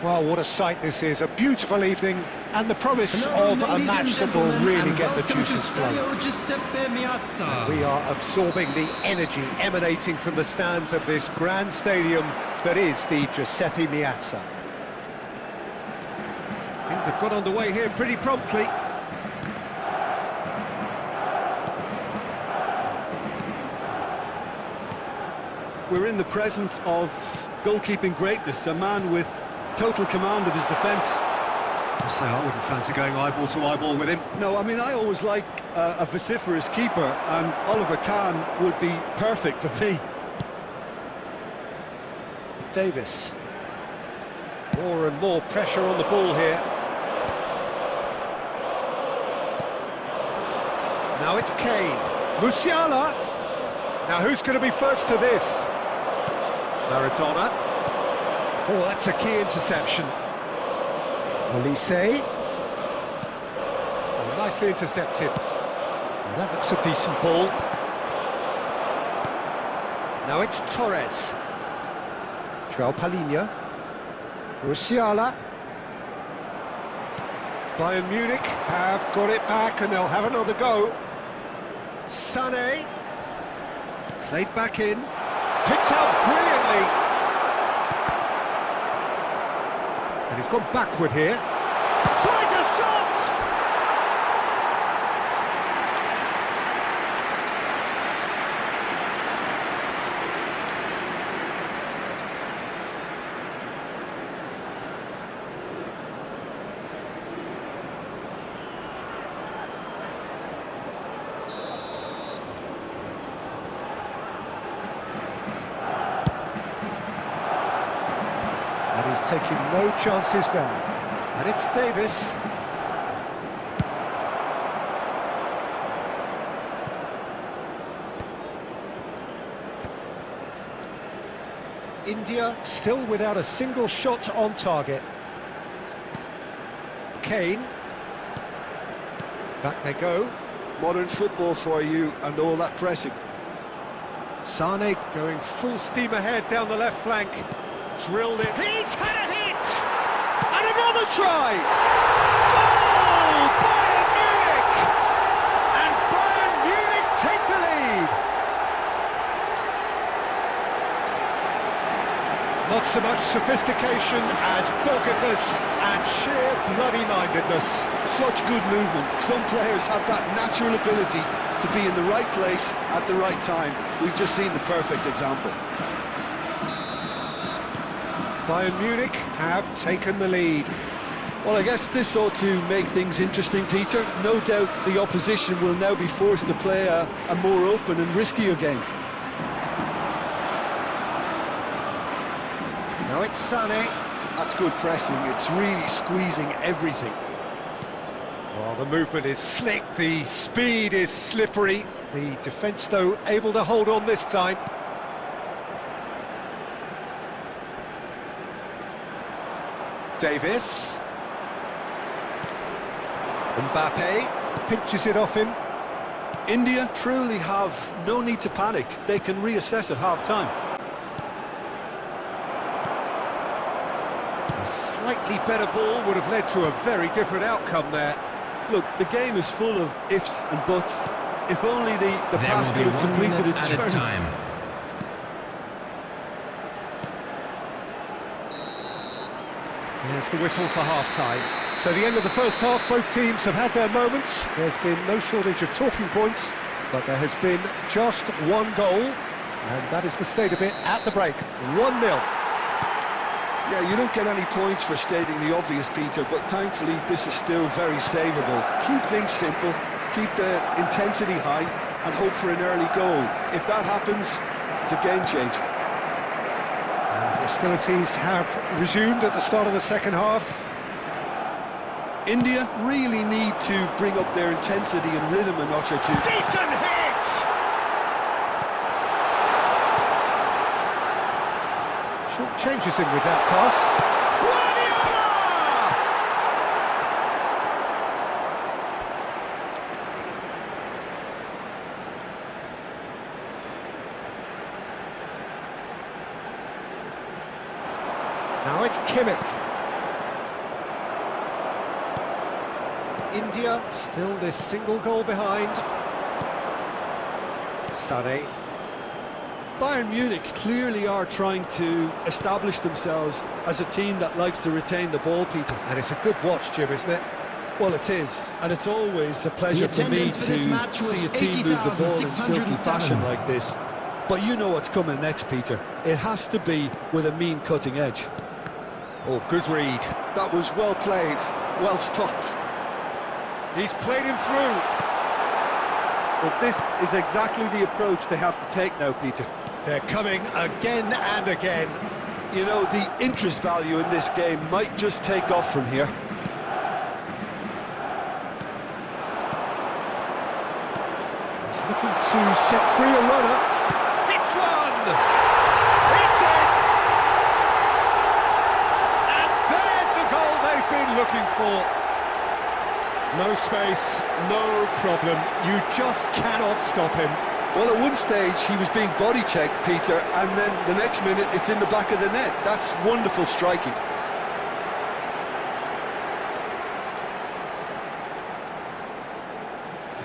Well, what a sight this is, a beautiful evening, and the promise of a match that will really get the juices flowing. We are absorbing the energy emanating from the stands of this grand stadium that is the Giuseppe Meazza. Things have got underway here pretty promptly. We're in the presence of goalkeeping greatness, a man with total command of his defence. I say I wouldn't fancy going eyeball to eyeball with him. No, I mean, I always like a vociferous keeper, and Oliver Kahn would be perfect for me. Davis. More and more pressure on the ball here. Now it's Kane. Musiala. Now who's going to be first to this? Maradona. Oh, that's a key interception. Olise. Oh, nicely intercepted. Well, that looks a decent ball. Now it's Torres. João Palhinha. Musiala. Bayern Munich have got it back and they'll have another go. Sané. Played back in. Picked out brilliantly. And he's gone backward here. Tries a shot! And he's taking no chances there. And it's Davis. India still without a single shot on target. Kane. Back they go. Modern football for you, and all that pressing. Sané going full steam ahead down the left flank. Drilled it. He's had a hit! And another try! Goal! Bayern Munich! And Bayern Munich take the lead! Not so much sophistication as doggedness and sheer bloody-mindedness. Such good movement. Some players have that natural ability to be in the right place at the right time. We've just seen the perfect example. Bayern Munich have taken the lead. Well, I guess this ought to make things interesting, Peter. No doubt the opposition will now be forced to play a more open and riskier game. Now it's Sané. That's good pressing. It's really squeezing everything. Well, the movement is slick, the speed is slippery. The defence, though, able to hold on this time. Davis. Mbappe pinches it off him. India truly have no need to panic. They can reassess at half-time. A slightly better ball would have led to a very different outcome there. Look, the game is full of ifs and buts. If only the pass could have completed its journey. There's the whistle for half-time. So the end of the first half, both teams have had their moments. There's been no shortage of talking points, but there has been just one goal, and that is the state of it at the break. 1-0. Yeah, you don't get any points for stating the obvious, Peter, but thankfully this is still very savable. Keep things simple, keep the intensity high, and hope for an early goal. If that happens, it's a game changer. Hostilities have resumed at the start of the second half. India really need to bring up their intensity and rhythm a notch or two. Decent hit! Short changes him with that pass. Now it's Kimmich. India still this single goal behind. Sané. Bayern Munich clearly are trying to establish themselves as a team that likes to retain the ball, Peter. And it's a good watch, Jim, isn't it? Well, it is, and it's always a pleasure for me to see a team move the ball in silky fashion like this. But you know what's coming next, Peter. It has to be with a mean cutting edge. Oh, good read. That was well played, well stopped. He's played him through. But this is exactly the approach they have to take now, Peter. They're coming again and again. You know, the interest value in this game might just take off from here. He's looking to set free a runner. It's one! It's in! And there's the goal they've been looking for. No space, no problem. You just cannot stop him. Well, at one stage he was being body checked, Peter, and then the next minute it's in the back of the net. That's wonderful striking.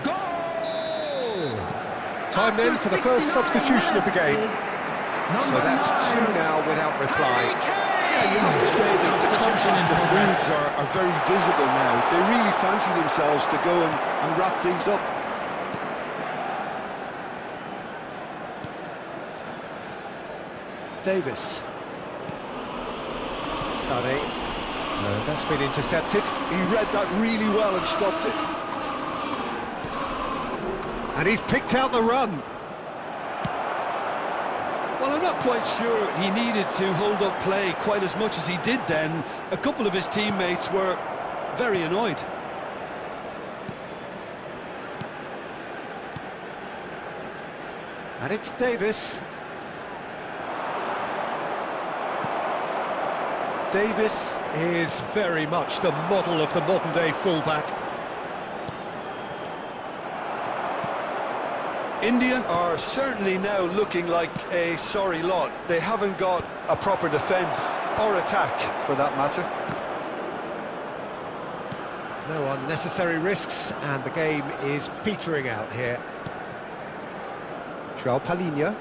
Goal! Time then for the first substitution of the game. So that's 2 now without reply. Yeah, you have to say that the contrast of moods are very visible now. They really fancy themselves to go and wrap things up. Davis. Sané. No, that's been intercepted. He read that really well and stopped it. And he's picked out the run. Well, I'm not quite sure he needed to hold up play quite as much as he did then. A couple of his teammates were very annoyed. And it's Davis. Davis is very much the model of the modern-day fullback. India are certainly now looking like a sorry lot. They haven't got a proper defence or attack, for that matter. No unnecessary risks, and the game is petering out here. João Palhinha.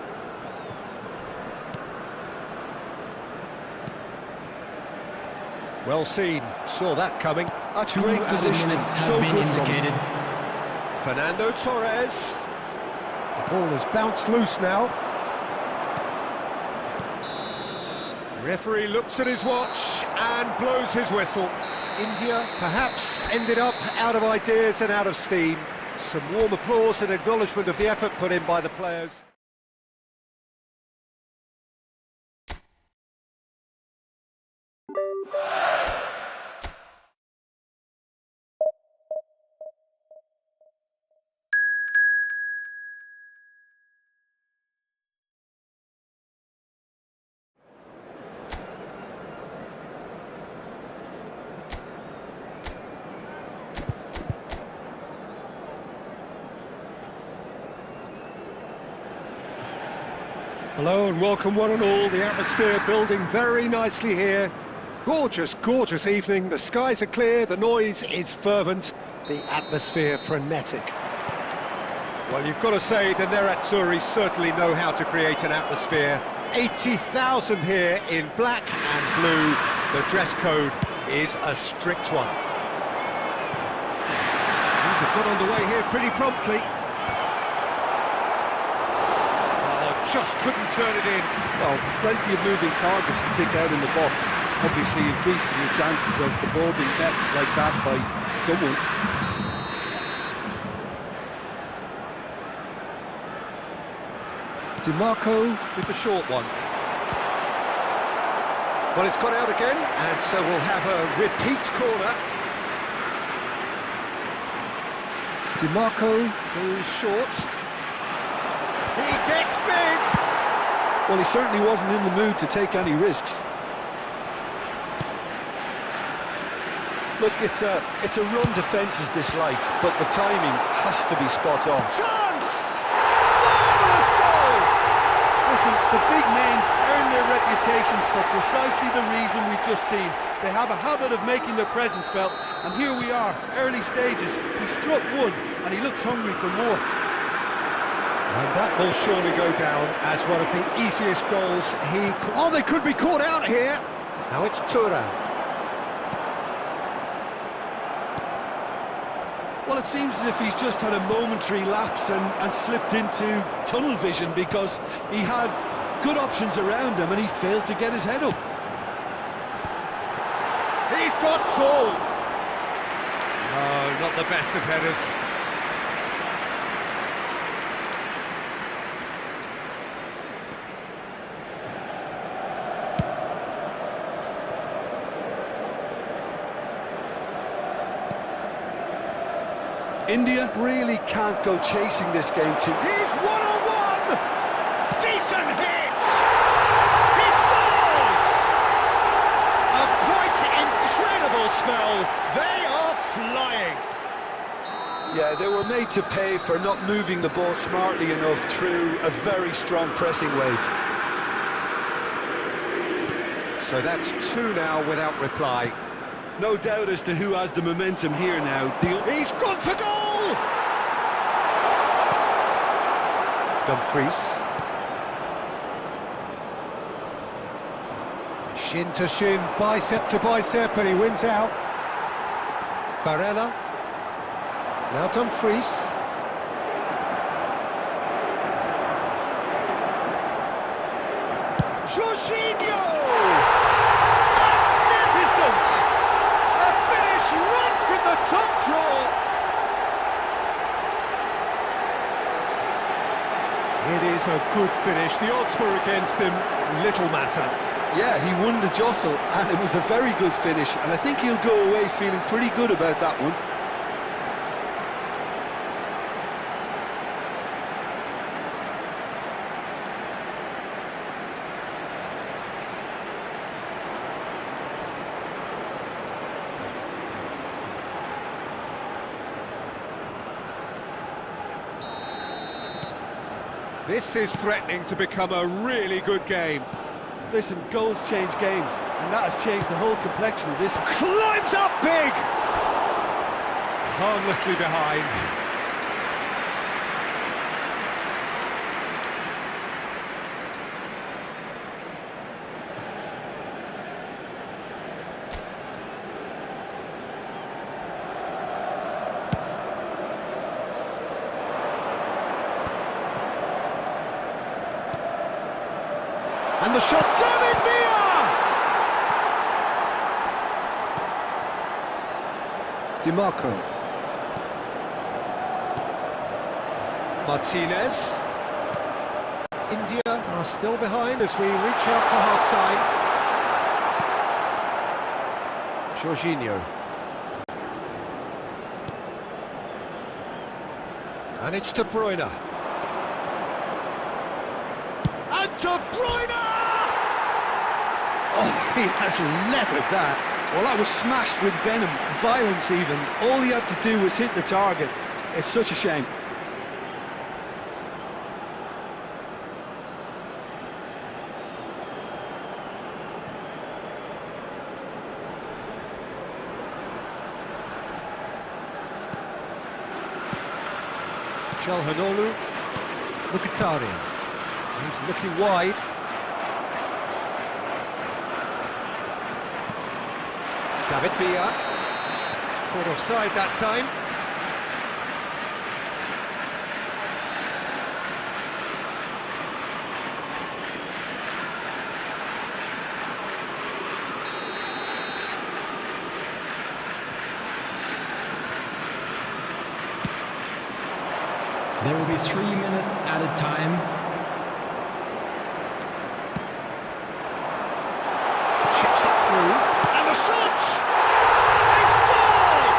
Well seen, saw that coming. That's great positioning, so good from him. Fernando Torres. The ball has bounced loose now. Referee looks at his watch and blows his whistle. India perhaps ended up out of ideas and out of steam. Some warm applause and acknowledgement of the effort put in by the players. Hello and welcome one and all. The atmosphere building very nicely here. Gorgeous, gorgeous evening. The skies are clear, the noise is fervent, the atmosphere frenetic. Well, you've got to say the Nerazzurri certainly know how to create an atmosphere. 80,000 here in black and blue. The dress code is a strict one. Things have got underway here pretty promptly. Just couldn't turn it in. Well, plenty of moving targets to pick out in the box. Obviously increases your chances of the ball being met like that by someone. DiMarco with the short one. Well, it's gone out again, and so we'll have a repeat corner. DiMarco goes short. He gets big! Well, he certainly wasn't in the mood to take any risks. Look, it's a run defence is dislike, but the timing has to be spot on. Chance! Marvellous goal! Listen, the big names earn their reputations for precisely the reason we've just seen. They have a habit of making their presence felt, and here we are, early stages. He struck one, and he looks hungry for more. And that will surely go down as one of the easiest goals he could... Oh, they could be caught out here! Now it's Thuram. Well, it seems as if he's just had a momentary lapse and slipped into tunnel vision, because he had good options around him and he failed to get his head up. He's got tall! No, not the best of headers. India really can't go chasing this game too. He's one-on-one! Decent hit! He scores! A quite incredible spell. They are flying. Yeah, they were made to pay for not moving the ball smartly enough through a very strong pressing wave. So that's two now without reply. No doubt as to who has the momentum here now. He's gone for goal! Dumfries. Shin to shin, bicep to bicep, and he wins out. Barella. Now Dumfries. Jorginho! Magnificent! A finish right from the top draw. It is a good finish. The odds were against him. Little matter. Yeah, he won the jostle, and it was a very good finish, and I think he'll go away feeling pretty good about that one. This is threatening to become a really good game. Listen, goals change games, and that has changed the whole complexion of this. Climbs up big! Harmlessly behind. And the shot, David Villa! DiMarco. Martinez. India are still behind as we reach out for half-time. Jorginho. And it's De Bruyne. And De Bruyne! Oh, he has leathered that. Well, that was smashed with venom, violence even. All he had to do was hit the target. It's such a shame. Calhanoglu, Mkhitaryan. He's looking wide. David Villa. Caught offside that time. There will be 3 minutes at a time. Chips it through, and the shot! They've scored!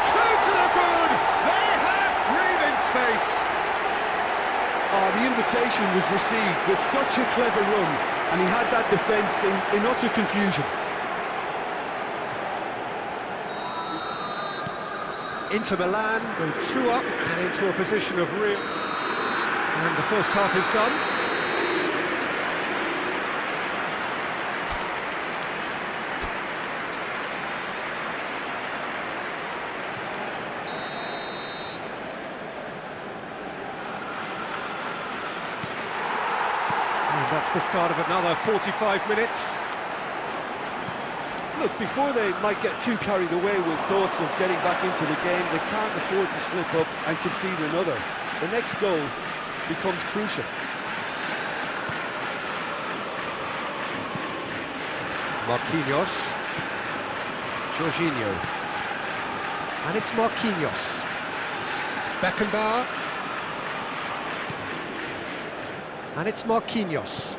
2 to the good! They have breathing space! The invitation was received with such a clever run, and he had that defence in utter confusion. Inter Milan go 2 up and into a position of real... And the first half is done. That's the start of another 45 minutes. Look, before they might get too carried away with thoughts of getting back into the game, they can't afford to slip up and concede another. The next goal becomes crucial. Marquinhos. Jorginho. And it's Marquinhos. Beckenbauer. And it's Marquinhos.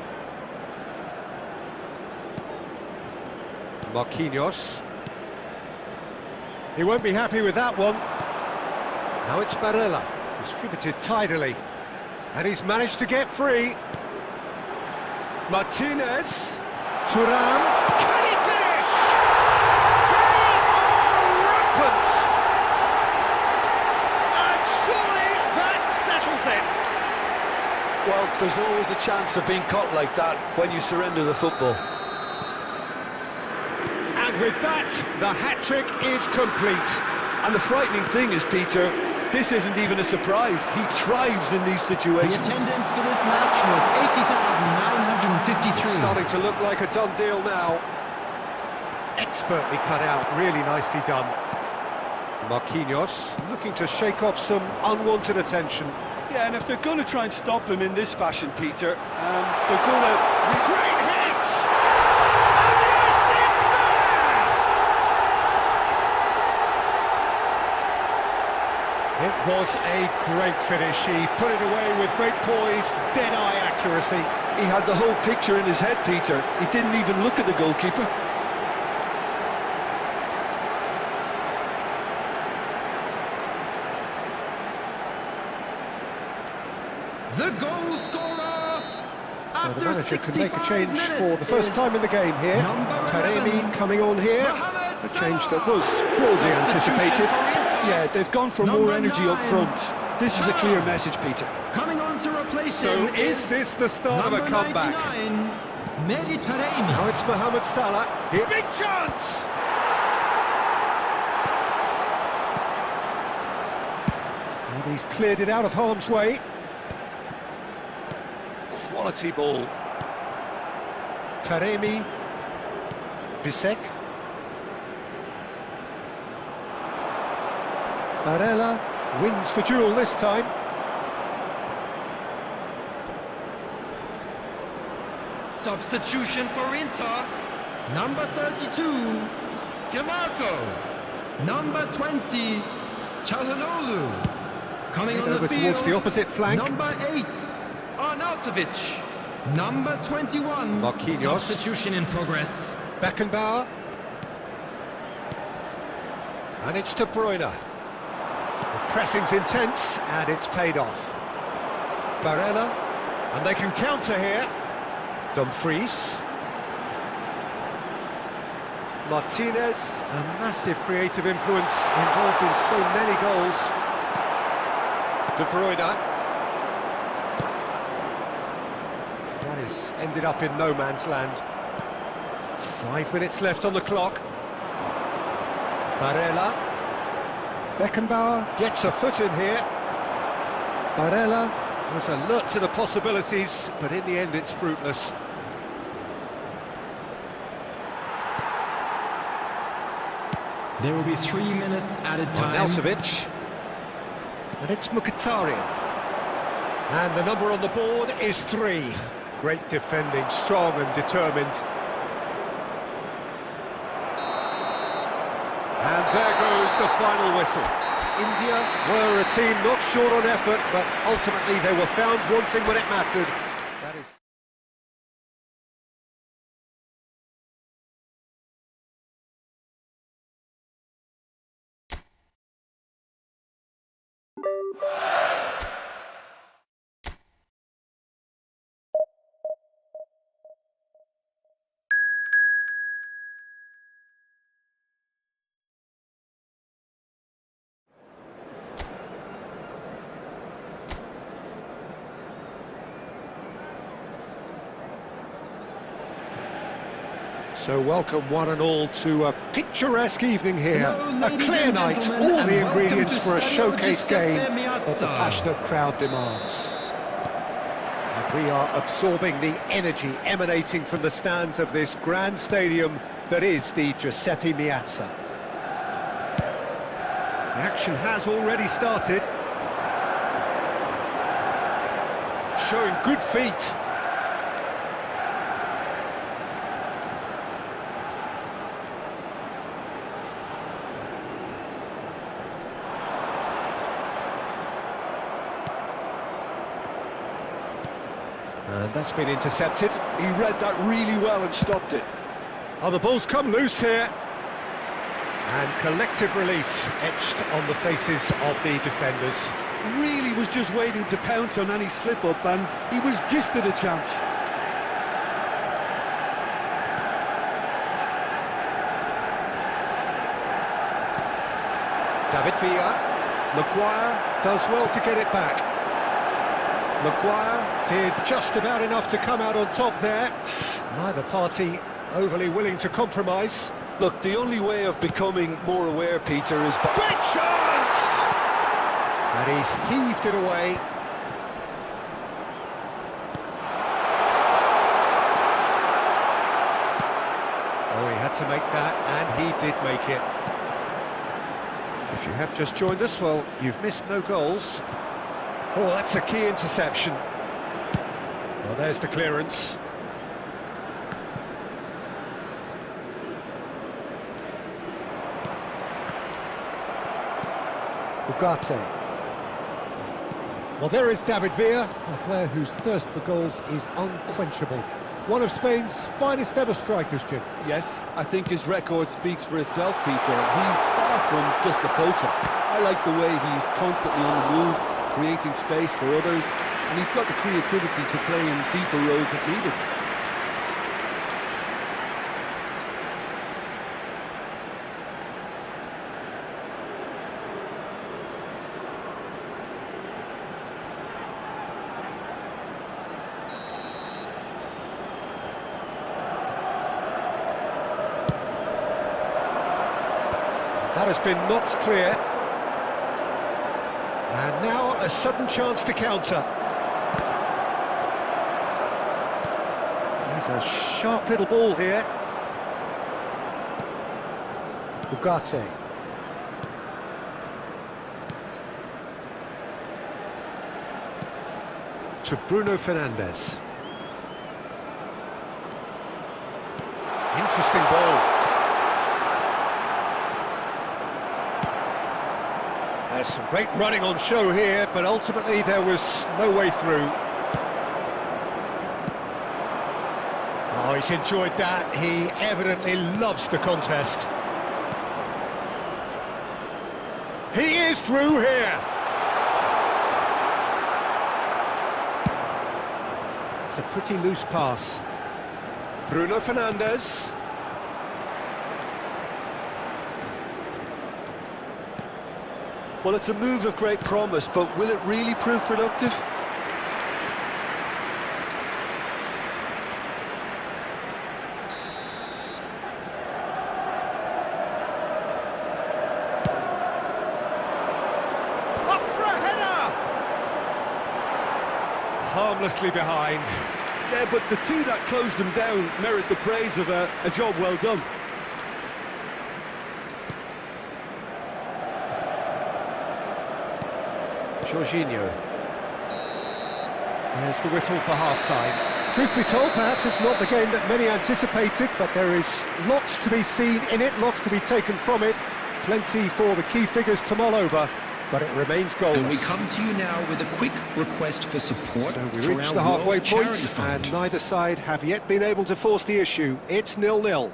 Marquinhos. He won't be happy with that one. Now it's Barella, distributed tidily. And he's managed to get free. Martinez. Thuram. Can he finish? They are rampant! And surely that settles it. Well, there's always a chance of being caught like that when you surrender the football. And with that, the hat-trick is complete. And the frightening thing is, Peter, this isn't even a surprise. He thrives in these situations. The attendance for this match was 80,953. It's starting to look like a done deal now. Expertly cut out, really nicely done. Marquinhos looking to shake off some unwanted attention. Yeah, and if they're going to try and stop him in this fashion, Peter, they're going to... Great hit! And yes, it's there! It was a great finish. He put it away with great poise, dead-eye accuracy. He had the whole picture in his head, Peter. He didn't even look at the goalkeeper. The goal scorer So the manager can make a change minutes for the first time in the game here. number Taremi 11, coming on here. A change that was broadly anticipated. Yeah, they've gone for more energy up front. This is a clear message, Peter. Coming on to replace So him is this the start of a number comeback? 99, Mehdi Taremi. Now it's Mohamed Salah. Here, big chance! And he's cleared it out of harm's way. Quality ball. Taremi. Bisek. Barella wins the duel this time. Substitution for Inter. Number 32, Giamarco. Number 20, Çalhanoğlu. Coming on Over the field, towards the opposite flank. number 8, Arnautovic. Number 21, Marquinhos. substitution in progress. Beckenbauer. And it's De Bruyne. The pressing's intense, and it's paid off. Barella. And they can counter here. Dumfries. Martinez. A massive creative influence involved in so many goals. De Bruyne. That is ended up in no man's land. 5 minutes left on the clock. Barella. Beckenbauer gets a foot in here. Barella was alert to the possibilities, but in the end it's fruitless. There will be 3 minutes added time. Arnautovic. And it's Mkhitaryan. And the number on the board is 3. Great defending, strong and determined. And there goes the final whistle. India were a team not short on effort, but ultimately they were found wanting when it mattered. That is... So welcome one and all to a picturesque evening here. Hello, A clear and night, gentlemen, all and the welcome ingredients to for a Stadio showcase Giuseppe game that the Meazza. passionate crowd demands. A We are absorbing the energy emanating from the stands of this grand stadium that is the Giuseppe Meazza. The action has already started. Showing good feet. And that's been intercepted. He read that really well and stopped it. Oh, the ball's come loose here. And collective relief etched on the faces of the defenders. Really was just waiting to pounce on any slip-up, and he was gifted a chance. David Villa. Maguire does well to get it back. Maguire did just about enough to come out on top there. Neither party overly willing to compromise. Look, the only way of becoming more aware, Peter, is... Great chance! And he's heaved it away. Oh, he had to make that, and he did make it. If you have just joined us, well, you've missed no goals. Oh, that's a key interception. Well, there's the clearance. Ugarte. Well, there is David Villa, a player whose thirst for goals is unquenchable. One of Spain's finest ever strikers, Jim. Yes, I think his record speaks for itself, Peter. He's far from just a poacher. I like the way he's constantly on the move, creating space for others, and he's got the creativity to play in deeper roles if needed. That has been knocked clear. And now a sudden chance to counter. He's a sharp little ball here. Ugarte. To Bruno Fernandes. Interesting ball. There's some great running on show here, but ultimately there was no way through. Oh, he's enjoyed that. He evidently loves the contest. He is through here. It's a pretty loose pass. Bruno Fernandes. Well, it's a move of great promise, but will it really prove productive? Up for a header! Harmlessly behind. Yeah, but the two that closed them down merit the praise of a job well done. Jorginho. There's the whistle for half-time. Truth be told, perhaps it's not the game that many anticipated, but there is lots to be seen in it, lots to be taken from it. Plenty for the key figures to mull over, but it remains goalless. And we come to you now with a quick request for support. So we for reach our the halfway World point, Charity Fund. and neither side have yet been able to force the issue. It's 0-0.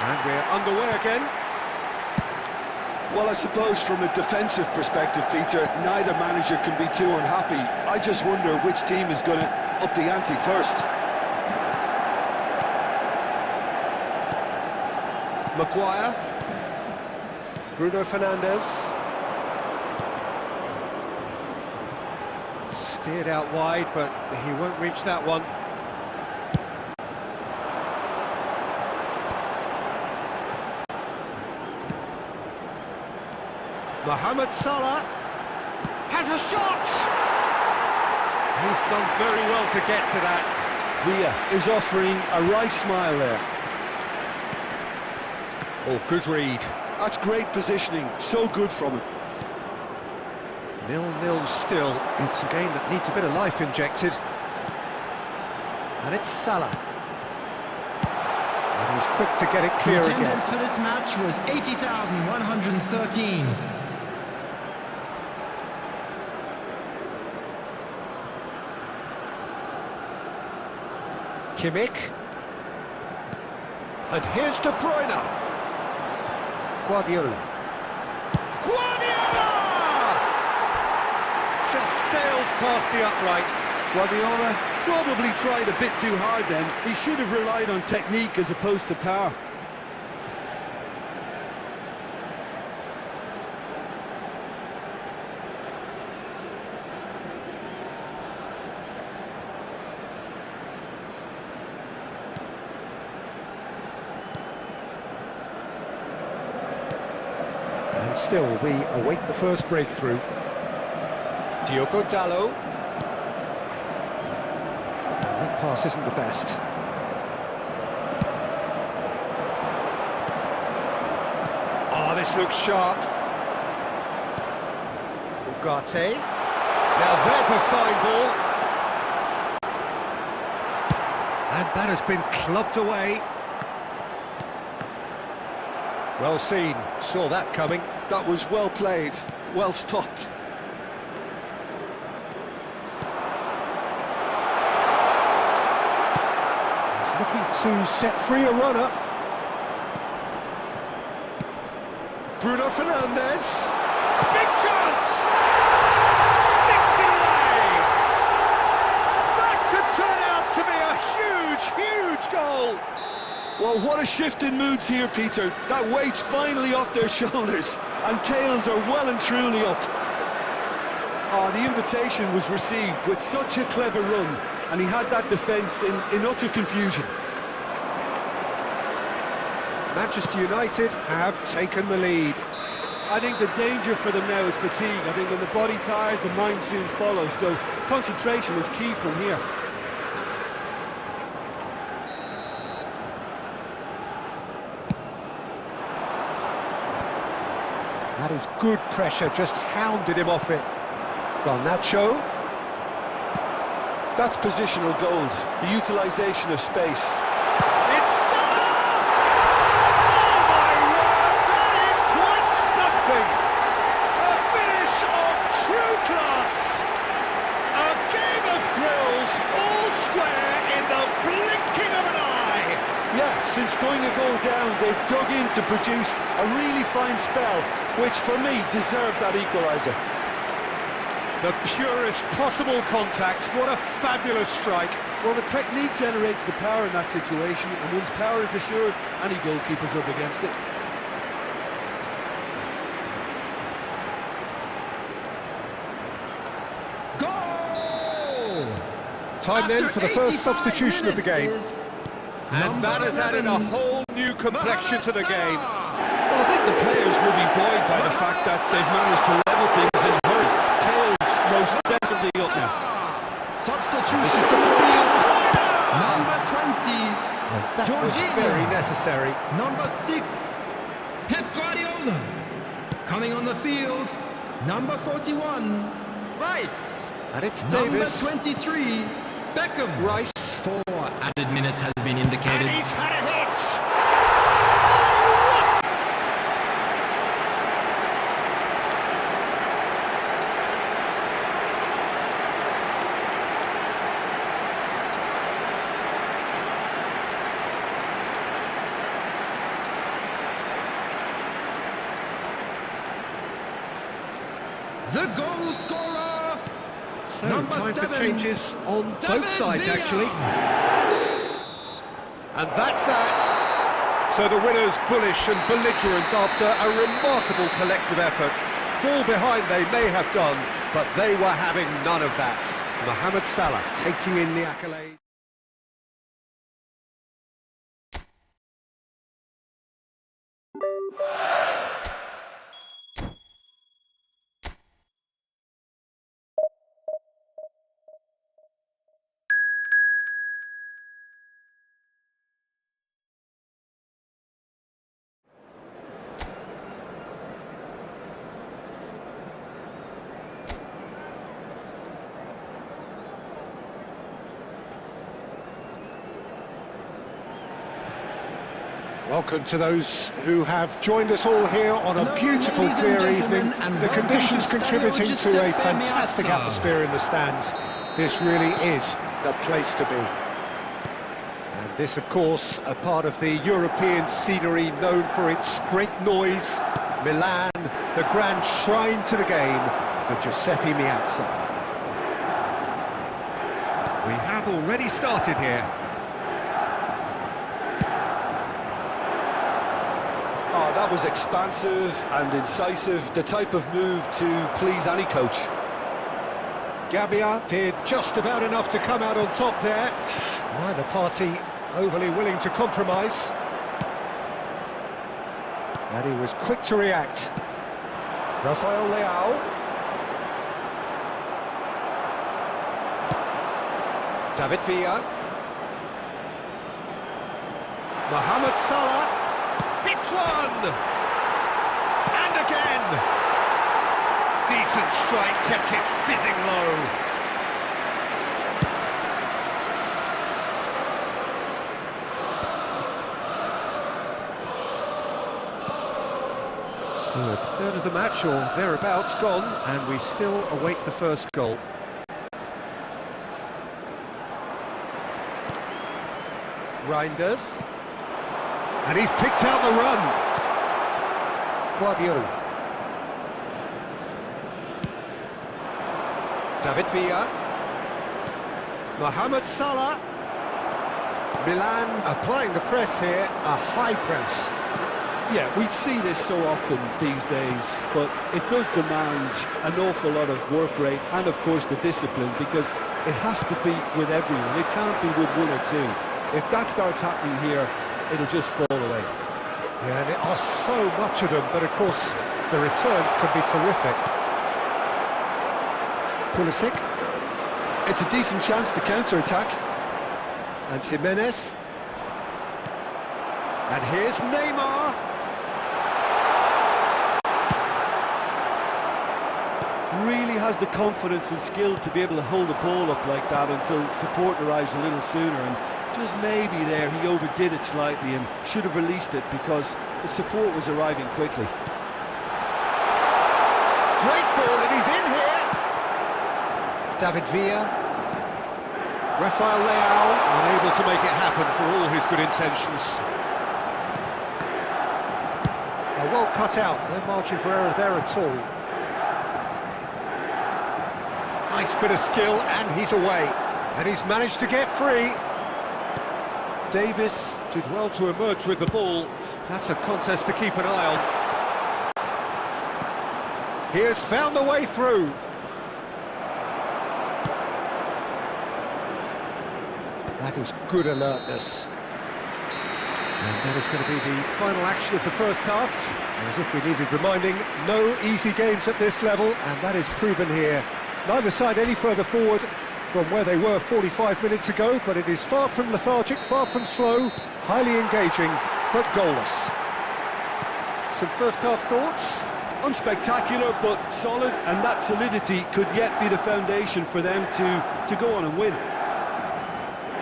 And we're underway again. Well, I suppose from a defensive perspective, Peter, neither manager can be too unhappy. I just wonder which team is going to up the ante first. Maguire. Bruno Fernandes. Steered out wide, but he won't reach that one. Mohamed Salah has a shot! He's done very well to get to that. Villa is offering a right smile there. Oh, good read. That's great positioning, so good from him. 0-0 still. It's a game that needs a bit of life injected. And it's Salah. And he's quick to get it clear again. Attendance for this match was 80,113. Kimmich. And here's De Bruyne. Guardiola. Just sails past the upright. Guardiola probably tried a bit too hard then. He should have relied on technique as opposed to power. And still, we await the first breakthrough. Diogo Dalot. That pass isn't the best. Oh, this looks sharp. Ugarte. Now there's a fine ball. And that has been clubbed away. Well seen, saw that coming. That was well played, well stopped. He's looking to set free a runner. Bruno Fernandes. Big chance! Sticks it away! That could turn out to be a huge, huge goal! Well, what a shift in moods here, Peter. That weight's finally off their shoulders, and tails are well and truly up. Oh, the invitation was received with such a clever run, and he had that defence in utter confusion. Manchester United have taken the lead. I think the danger for them now is fatigue. I think when the body tires, the mind soon follows, so concentration is key from here. That is good pressure, just hounded him off it. Garnacho. That's positional gold, the utilisation of space. It's Salah! Oh my word, that is quite something! A finish of true class! A game of thrills, all square in the blinking of an eye! Yeah, since going a goal down, they've dug in to produce a really fine spell, which for me deserved that equaliser. The purest possible contact, what a fabulous strike. Well, the technique generates the power in that situation, and once power is assured, any goalkeeper's up against it. Goal! Time then for the first substitution of the game. And that has added a 11. whole new complexion to the game. Well, I think the players will be buoyed by the fact that they've managed to level things in a hurry. Tails most definitely up now. Substitution. This is the Number 20. And that was very necessary. Number 6. Pep Guardiola. Coming on the field. Number 41. Rice. And it's Davis. Number 23. Beckham. Rice. 4 added minutes has been indicated. And he's had a hit. the goal scorer, So, number time for 7, changes on David both sides, Villa. actually. And that's that. So the winners bullish and belligerent after a remarkable collective effort. Fall behind they may have done, but they were having none of that. Mohamed Salah taking in the accolade. Welcome to those who have joined us all here on a beautiful, clear evening. The conditions contributing to a fantastic atmosphere in the stands. This really is the place to be. And this, of course, a part of the European scenery known for its great noise. Milan, the grand shrine to the game, the Giuseppe Meazza. We have already started here. Oh, that was expansive and incisive, the type of move to please any coach. Gabbia did just about enough to come out on top there. Neither party overly willing to compromise. And he was quick to react. Rafael Leao. David Villa. Mohamed Salah. Hits one! And again! Decent strike, kept it fizzing low. So a third of the match, or thereabouts, gone, and we still await the first goal. Reinders. And he's picked out the run. Guardiola. David Villa. Mohamed Salah. Milan applying the press here, a high press. Yeah, we see this so often these days, but it does demand an awful lot of work rate and, of course, the discipline, because it has to be with everyone. It can't be with one or two. If that starts happening here, it'll just fall away. Yeah, and there are so much of them, but of course the returns can be terrific. Pulisic. It's a decent chance to counter-attack. And Jimenez. And here's Neymar. Really has the confidence and skill to be able to hold the ball up like that until support arrives a little sooner, and just maybe there he overdid it slightly and should have released it because the support was arriving quickly. Great ball, and he's in here. David Villa. Rafael Leao, unable to make it happen for all his good intentions. Well cut out, no margin for error there at all. Nice bit of skill, and he's away. And he's managed to get free. Davis did well to emerge with the ball. That's a contest to keep an eye on. He has found the way through. That is good alertness. And that is going to be the final action of the first half. As if we needed reminding, no easy games at this level, and that is proven here. Neither side any further forward from where they were 45 minutes ago, but it is far from lethargic, far from slow, highly engaging, but goalless. Some first half thoughts? Unspectacular, but solid, and that solidity could yet be the foundation for them to go on and win.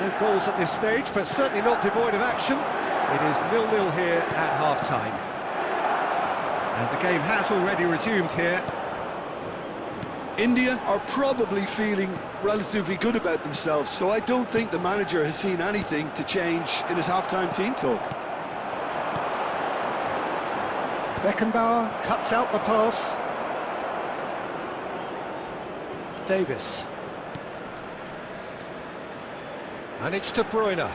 No goals at this stage, but certainly not devoid of action. It is 0-0 here at half-time. And the game has already resumed here. India are probably feeling relatively good about themselves, so I don't think the manager has seen anything to change in his half-time team talk. Beckenbauer cuts out the pass. Davis. And it's De Bruyne.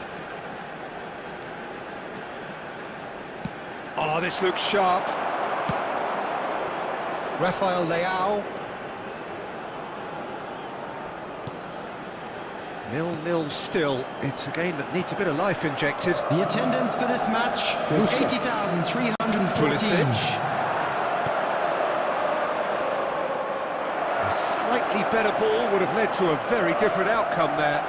Oh, this looks sharp. Rafael Leao. 0-0 still. It's a game that needs a bit of life injected. The attendance for this match was 80,314. Pulisic. A slightly better ball would have led to a very different outcome there.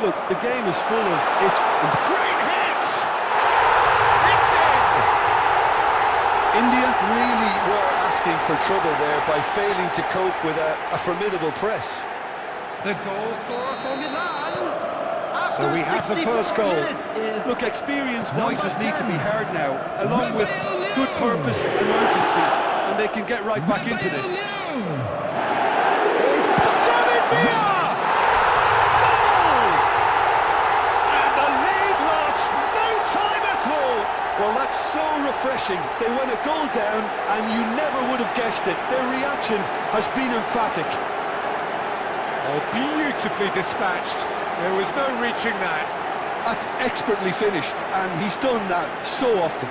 Look, the game is full of ifs and... Great hit! It's in! India really were asking for trouble there by failing to cope with a formidable press. The goal scorer for Milan. So we have the first goal. Look, experienced voices need to be heard now, along with good purpose and urgency, and they can get right back into this. Well, that's so refreshing. They went a goal down, and you never would have guessed it. Their reaction has been emphatic. Oh, beautifully dispatched. There was no reaching that. That's expertly finished, and he's done that so often.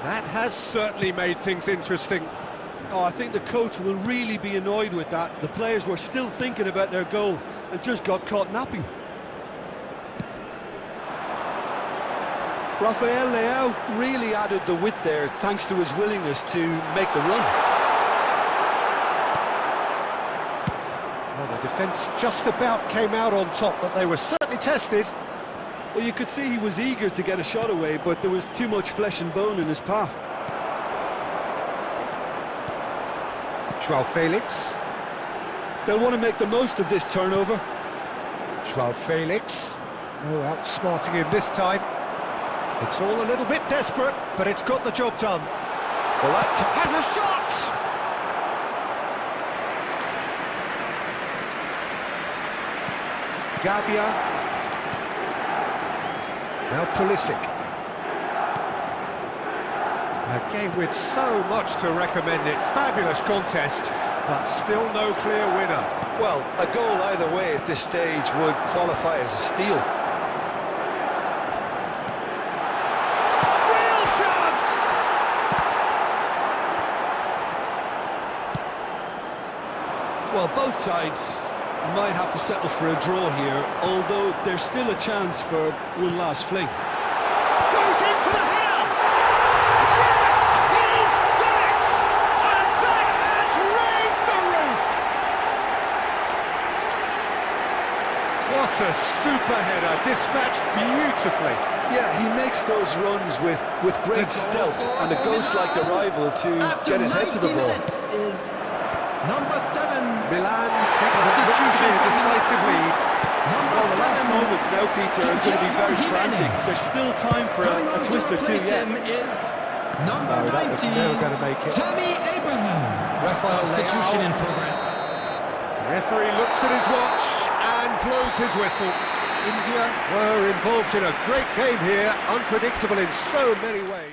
That has certainly made things interesting. Oh, I think the coach will really be annoyed with that. The players were still thinking about their goal and just got caught napping. Rafael Leao really added the width there thanks to his willingness to make the run. Well, the defence just about came out on top, but they were certainly tested. Well, you could see he was eager to get a shot away, but there was too much flesh and bone in his path. Joao Felix. They'll want to make the most of this turnover. Joao Felix. No outsmarting him this time. It's all a little bit desperate, but it's got the job done. Well, that has a shot! Gabia. Now Pulisic. A game with so much to recommend it. Fabulous contest, but still no clear winner. Well, a goal either way at this stage would qualify as a steal. Real chance! Well, both sides might have to settle for a draw here, although there's still a chance for one last fling. Goes in for the header! Yes! He's done it! And that has raised the roof! What a super header, dispatched beautifully. Yeah, he makes those runs with great stealth and a ghost-like arrival to get his head to the ball. Is number 7. Milan take what looks to be a decisive lead. Well, the last moments now, Peter, are going to be very frantic. There's still time for a twist or two yet. Number No, that was 90, never going to make it. Tammy Abraham. Rafael Substitution Leao. in progress. Referee looks at his watch and blows his whistle. India were involved in a great game here, unpredictable in so many ways.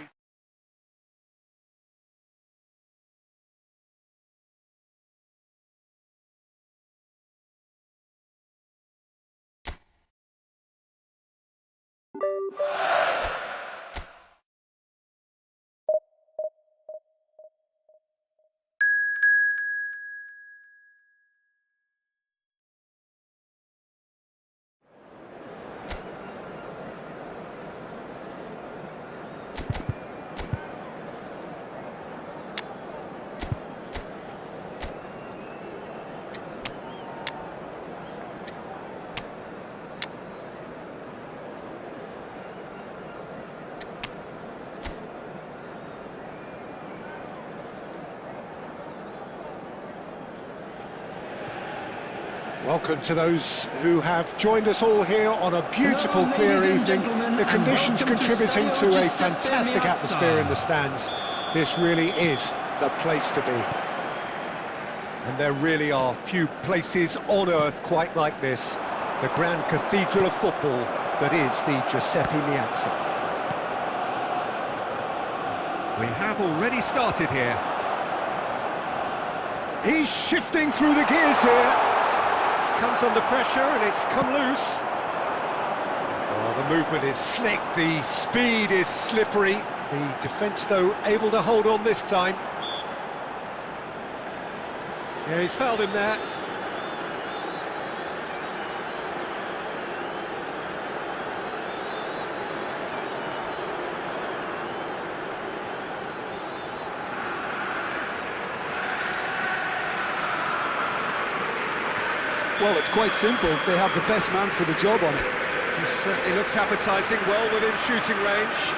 Welcome to those who have joined us all here on a beautiful, Hello, clear ladies and evening. gentlemen, The and conditions welcome to contributing to Stadio a Giuseppe fantastic atmosphere in the Meazza. stands. This really is the place to be. And there really are few places on earth quite like this. The grand cathedral of football that is the Giuseppe Meazza. We have already started here. He's shifting through the gears here. Comes under pressure and it's come loose. Oh, the movement is slick, the speed is slippery. The defence, though, able to hold on this time. Yeah, he's fouled him there. Well, it's quite simple. They have the best man for the job on it. He certainly looks appetising, well within shooting range.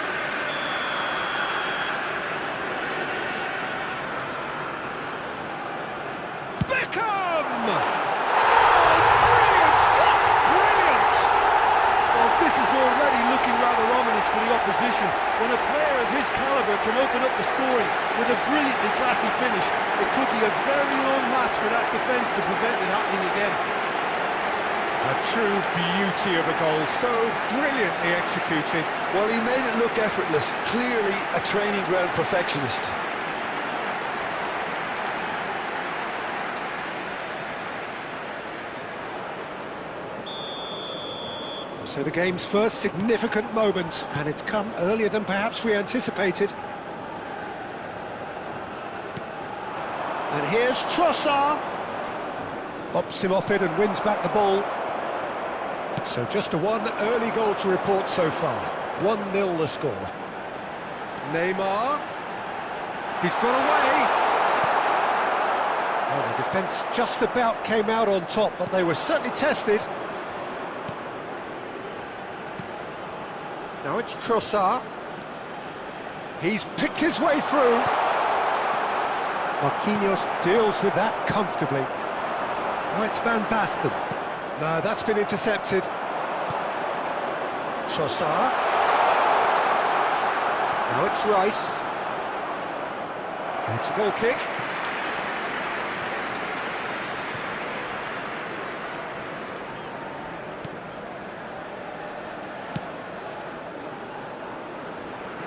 Beckham! Oh, brilliant! Just brilliant! Well, this is already looking rather ominous for the opposition. When a player of his calibre can open up the scoring with a brilliantly classy finish, it could be a very long match for that defence to prevent it happening again. A true beauty of a goal, so brilliantly executed. Well, he made it look effortless. Clearly a training ground perfectionist. So the game's first significant moment, and it's come earlier than perhaps we anticipated. And here's Trossard. Bops him off it and wins back the ball. So just a one early goal to report so far. 1-0 the score. Neymar. He's got away. Oh, the defence just about came out on top, but they were certainly tested. Now it's Trossard. He's picked his way through. Marquinhos deals with that comfortably. Now it's Van Basten. No, that's been intercepted. Trossard. Now it's Rice. It's a goal kick.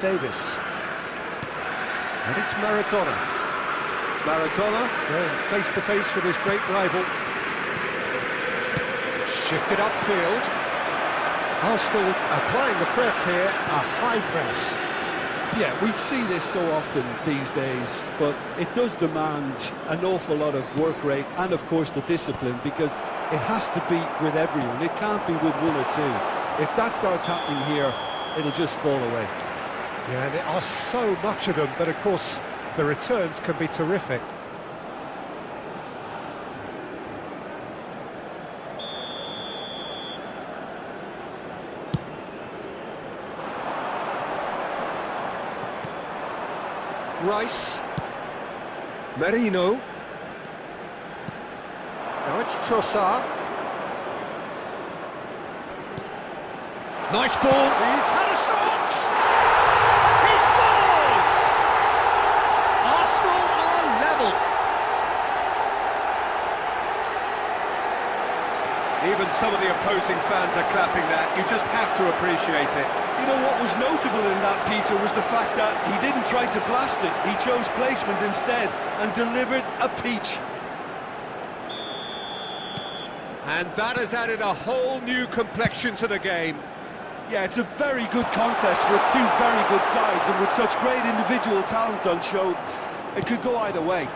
Davis. And it's Maradona. Maradona going face to face with his great rival. Shifted upfield. Arsenal applying the press here, a high press. Yeah, we see this so often these days, but it does demand an awful lot of work rate and, of course, the discipline, because it has to be with everyone. It can't be with one or two. If that starts happening here, it'll just fall away. Yeah, and there are so much of them, but of course the returns can be terrific. Rice. Merino. Now it's Trossard. Nice ball. He's had a shot. He scores. Arsenal are level. Even some of the opposing fans are clapping that. You just have to appreciate it. You know, what was notable in that, Peter, was the fact that he didn't try to blast it. He chose placement instead and delivered a peach. And that has added a whole new complexion to the game. Yeah, it's a very good contest with two very good sides, and with such great individual talent on show, it could go either way.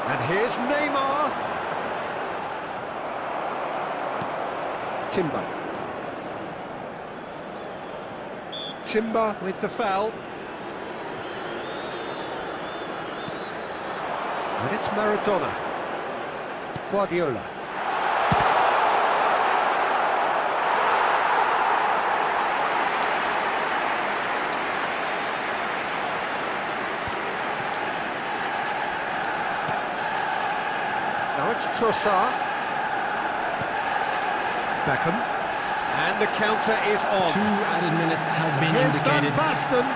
And here's Neymar. Timber with the foul. And it's Maradona. Guardiola. Trossard. Beckham. And the counter is on. 2 added minutes has been Here's Van indicated. Basten.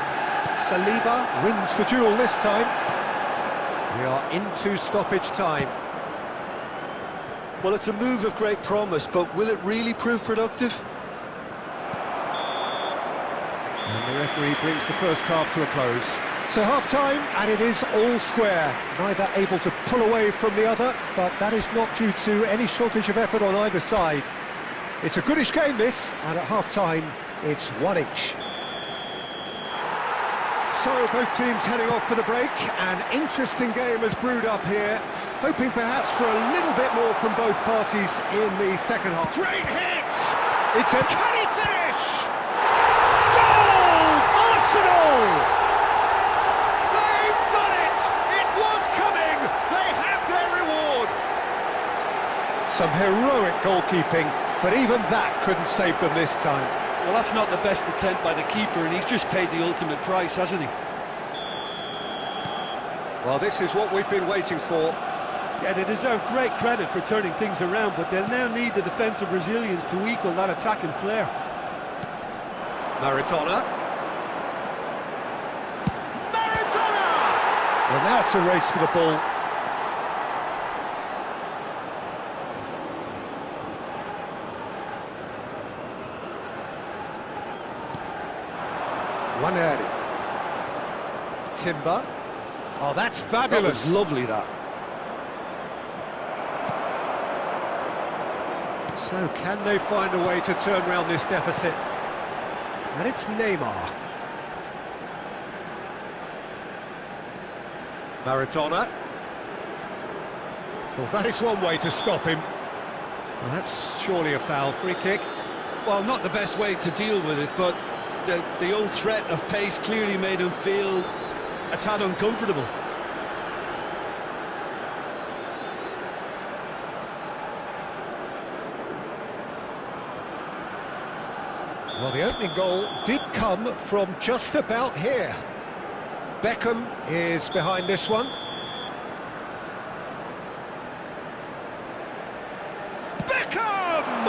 Saliba wins the duel this time. We are into stoppage time. Well, it's a move of great promise, but will it really prove productive? And the referee brings the first half to a close. So half-time, and it is all square. Neither able to pull away from the other, but that is not due to any shortage of effort on either side. It's a goodish game, this, and at half-time, it's 1 each. So both teams heading off for the break. An interesting game has brewed up here, hoping perhaps for a little bit more from both parties in the second half. Great hit! It's a... Can he finish? Goal! Arsenal! They've done it! It was coming! They have their reward! Some heroic goalkeeping, but even that couldn't save them this time. Well, that's not the best attempt by the keeper, and he's just paid the ultimate price, hasn't he? Well, this is what we've been waiting for. Yeah, they deserve great credit for turning things around, but they'll now need the defensive resilience to equal that attacking flair. Maradona. Maradona! Well, now it's a race for the ball. Waneri. Timber. Oh, that's fabulous. That was lovely, that. So can they find a way to turn around this deficit? And it's Neymar. Maradona. Well, that is one way to stop him. Well, that's surely a foul. Free kick. Well, not the best way to deal with it, but the old threat of pace clearly made him feel a tad uncomfortable. Well, the opening goal did come from just about here. Beckham is behind this one. Beckham!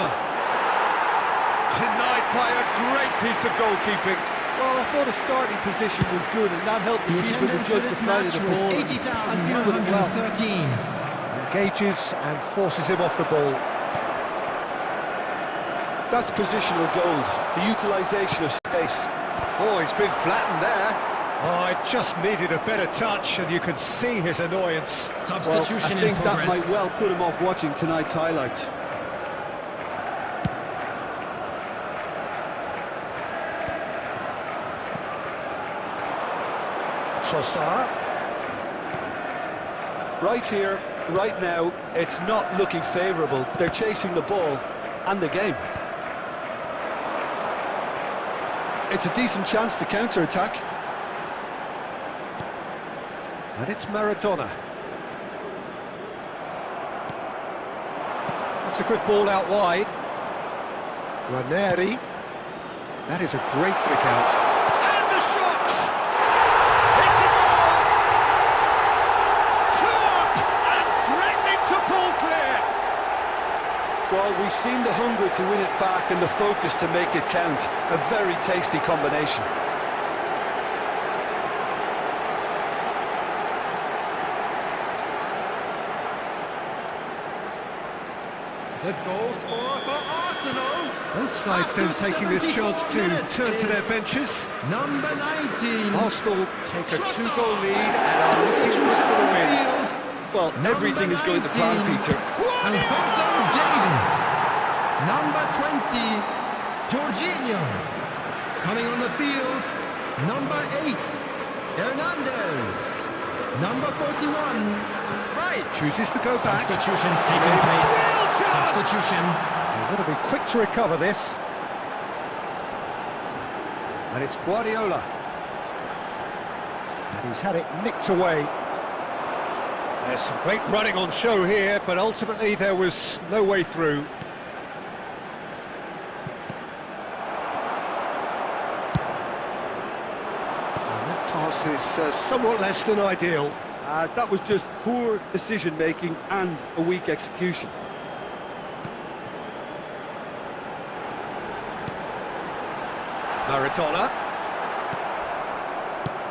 Denied by a great piece of goalkeeping. Well, I thought his starting position was good, and that helped the keeper to judge the flight of the ball and deal with it well. Engages and forces him off the ball. That's positional goal, the utilisation of space. Oh, he's been flattened there. Oh, it just needed a better touch, and you can see his annoyance. Well, I think that might well put him off watching tonight's highlights. Trossard. Right here, right now, it's not looking favourable. They're chasing the ball and the game. It's a decent chance to counter-attack. And it's Maradona. It's a good ball out wide. Waneri. That is a great pick out. And the shot! It's a goal! 2 up and threatening to pull clear. Well, we've seen the hunger to win it back and the focus to make it count. A very tasty combination. The goal scorer for Arsenal. Both sides then taking this chance to turn to their benches. Number 19. Arsenal take a 2-goal lead and are looking good for the win. Well, everything is going to plan, Peter. Alfonso Davies. Number 20, Jorginho. Coming on the field, number 8, Hernandez. Number 41, Rice. Chooses to go back. Substitutions taking place. Real chance! Substitution. They've got to be quick to recover this. And it's Guardiola. And he's had it nicked away. There's some great running on show here, but ultimately there was no way through. And that pass is somewhat less than ideal. That was just poor decision-making and a weak execution. Maradona.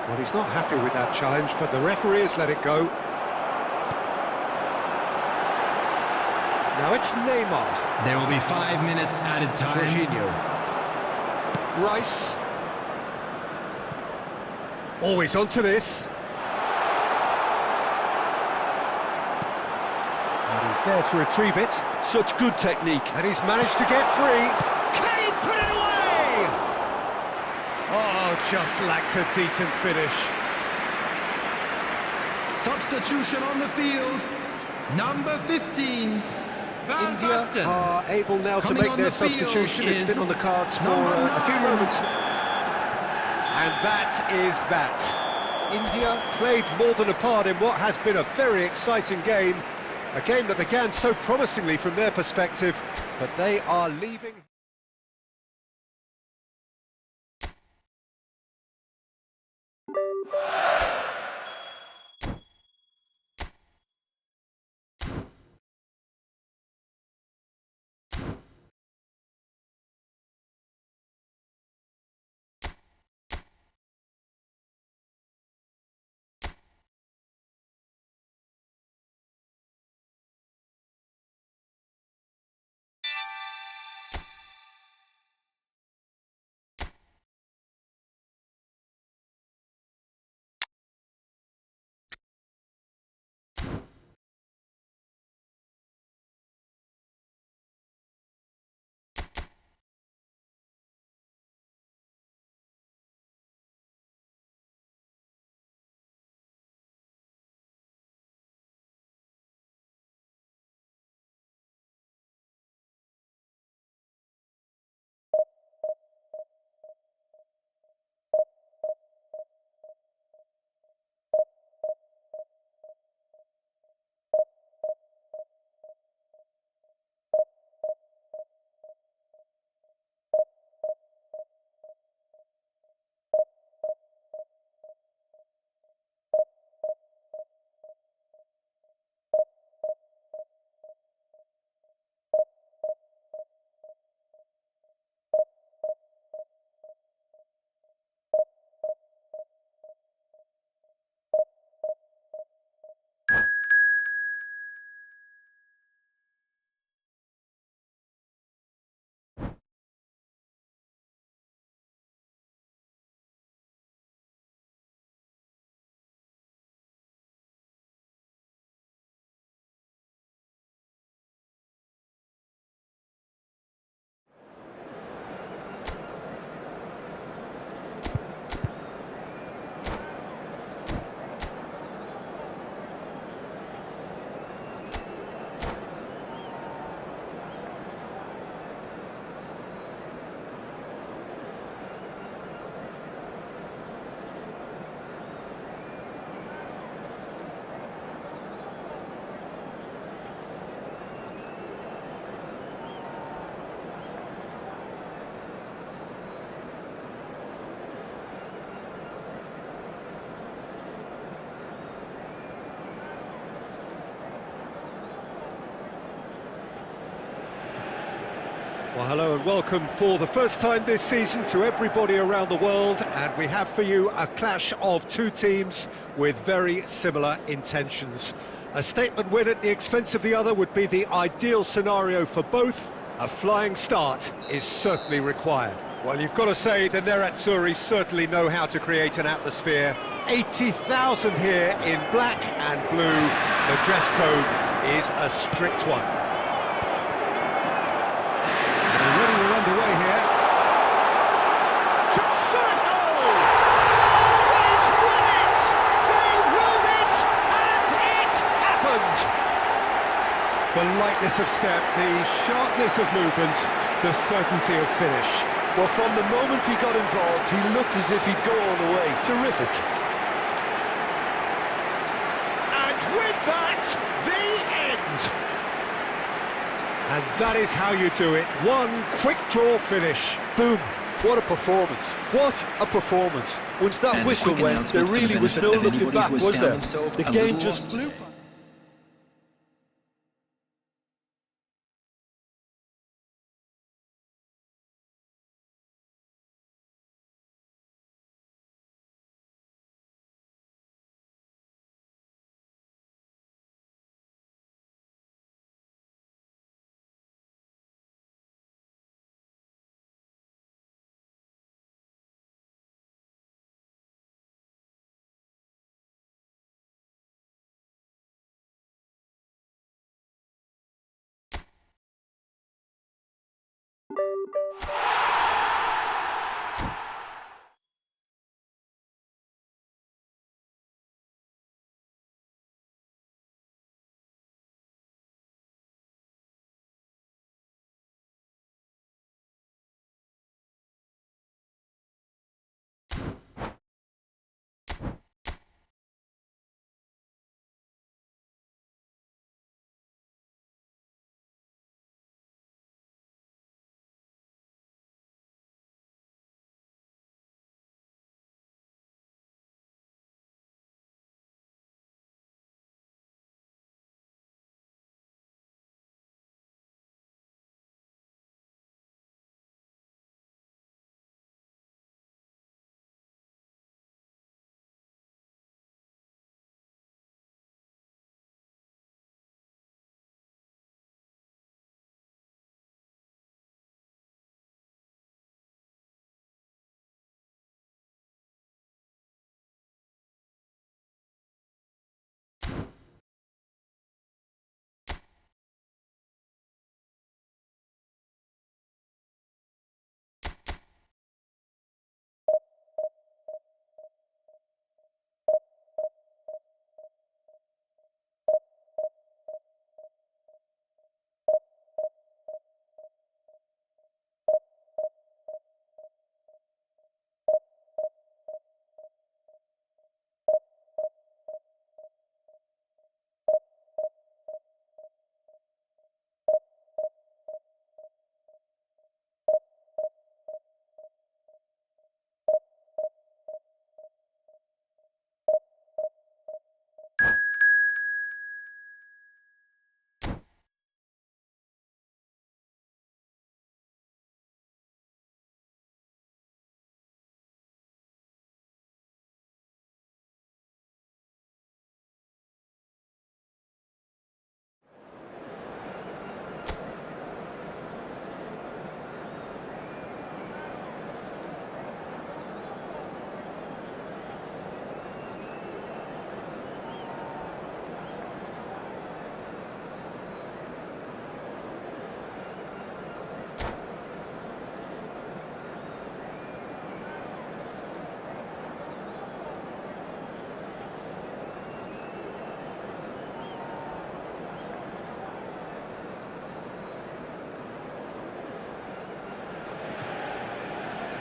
Well, he's not happy with that challenge, but the referee has let it go. Now it's Neymar. There will be 5 minutes added time. Jorginho. Rice. Always onto this. And he's there to retrieve it. Such good technique. And he's managed to get free. Can he put it away? Oh, just lacked a decent finish. Substitution on the field. Number 15. Van India Basten. are able now to Coming make on their the field substitution. It's is been on the cards for number a few 9. moments. And that is that. India played more than a part in what has been a very exciting game. A game that began so promisingly from their perspective, but they are leaving. Well, hello and welcome for the first time this season to everybody around the world, and we have for you a clash of two teams with very similar intentions. A statement win at the expense of the other would be the ideal scenario for both. A flying start is certainly required. Well, you've got to say the Nerazzurri certainly know how to create an atmosphere. 80,000 here in black and blue. The dress code is a strict one. Underway here. Chassato! Always won it! They rode it, and it happened! The lightness of step, the sharpness of movement, the certainty of finish. Well, from the moment he got involved, he looked as if he'd go all the way. Terrific. And with that, the end! And that is how you do it. One quick draw finish. Boom. What a performance. What a performance. Once that As a whistle quick went, there announcement for the really was benefit no of looking anybody back, who has was found there? themselves The a game little just lost. flew by.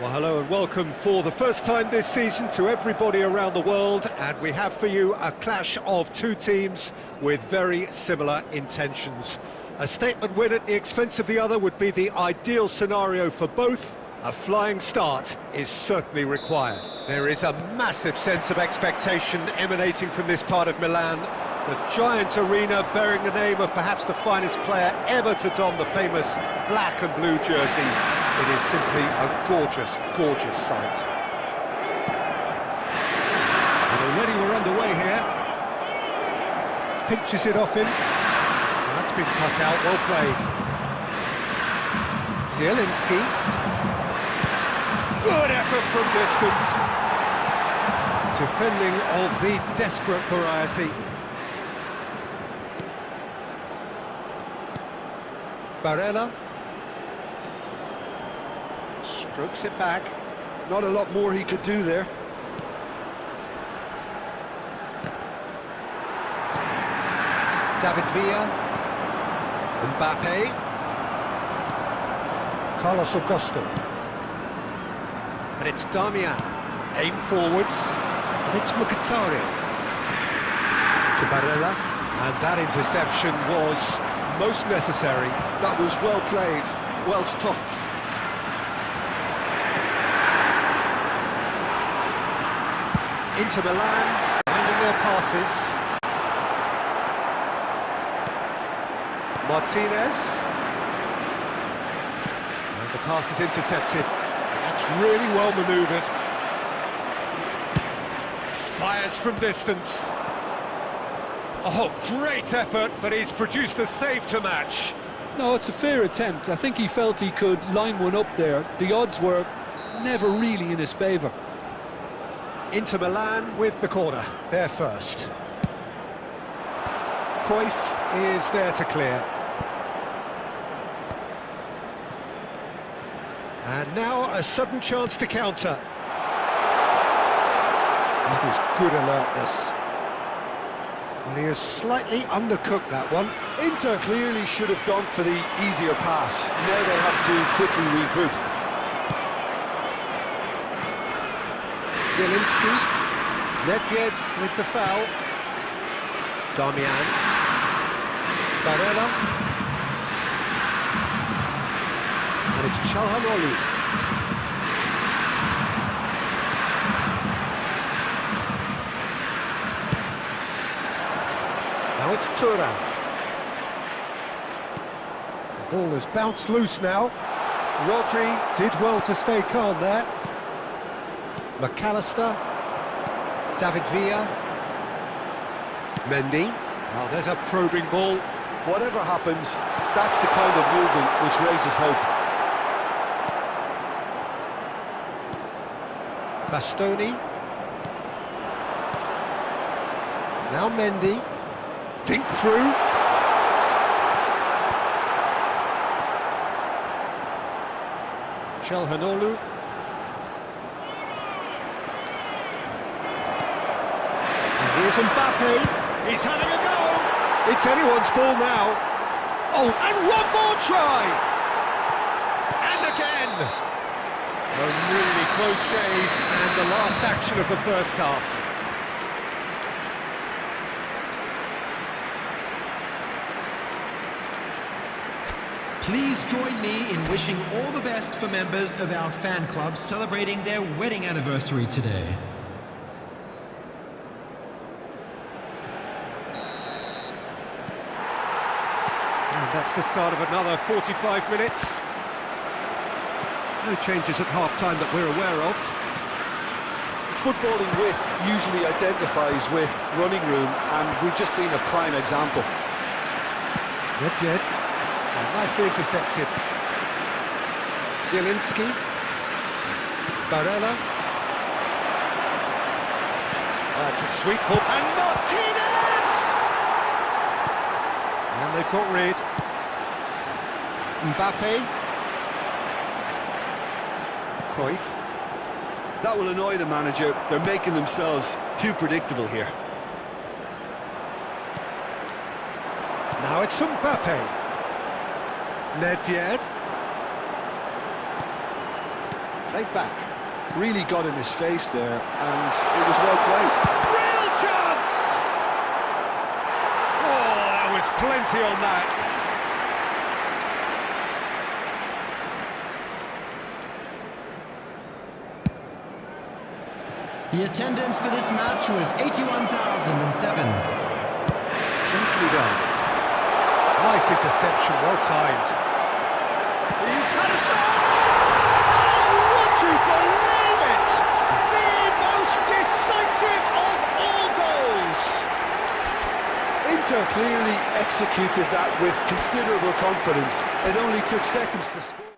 Well, hello and welcome for the first time this season to everybody around the world, and we have for you a clash of two teams with very similar intentions. A statement win at the expense of the other would be the ideal scenario for both. A flying start is certainly required. There is a massive sense of expectation emanating from this part of Milan. The giant arena bearing the name of perhaps the finest player ever to don the famous black and blue jersey. It is simply a gorgeous, gorgeous sight. And already we're underway here. Pinches it off him. And that's been cut out, well played. Zielinski. Good effort from distance. Defending of the desperate variety. Barella strokes it back. Not a lot more he could do there. David Villa. Mbappe. Carlos Augusto. And it's Damian. Aim forwards. And it's Mkhitaryan. To Barella. And that interception was most necessary. That was well played, well stopped. Inter Milan finding their passes. Martinez. And the pass is intercepted. That's really well manoeuvred. Fires from distance. Oh, great effort, but he's produced a save to match. No, it's a fair attempt. I think he felt he could line one up there. The odds were never really in his favour. Inter Milan with the corner, they're first. Cruyff is there to clear. And now a sudden chance to counter. That is good alertness. Well, he has slightly undercooked that one. Inter clearly should have gone for the easier pass. Now they have to quickly regroup. Zielinski. Nedved with the foul. Damian. Barella. And it's Çalhanoğlu. Now it's Thuram. The ball has bounced loose now. Rodri did well to stay calm there. McAllister. David Villa. Mendy. Oh, there's a probing ball. Whatever happens, that's the kind of movement which raises hope. Bastoni. Now Mendy. Dink through. Çalhanoğlu. And here's Mbappe. He's having a go. It's anyone's ball now. Oh, and one more try. And again. A really close save and the last action of the first half. Please join me in wishing all the best for members of our fan club celebrating their wedding anniversary today. And that's the start of another 45 minutes. No changes at half-time that we're aware of. Footballing width usually identifies with running room, and we've just seen a prime example. Nedved. Nicely intercepted. Zielinski. Barella. That's a sweet ball. And Martinez! And they've got rid. Mbappe. Cruyff. That will annoy the manager. They're making themselves too predictable here. Now it's Mbappe. Nedved. Played back. Really got in his face there, and it was well played. Real chance! Oh, that was plenty on that. The attendance for this match was 81,007. Gently done. Nice interception, well timed. He's had a shot! Oh, would you believe it? The most decisive of all goals! Inter clearly executed that with considerable confidence. It only took seconds to score.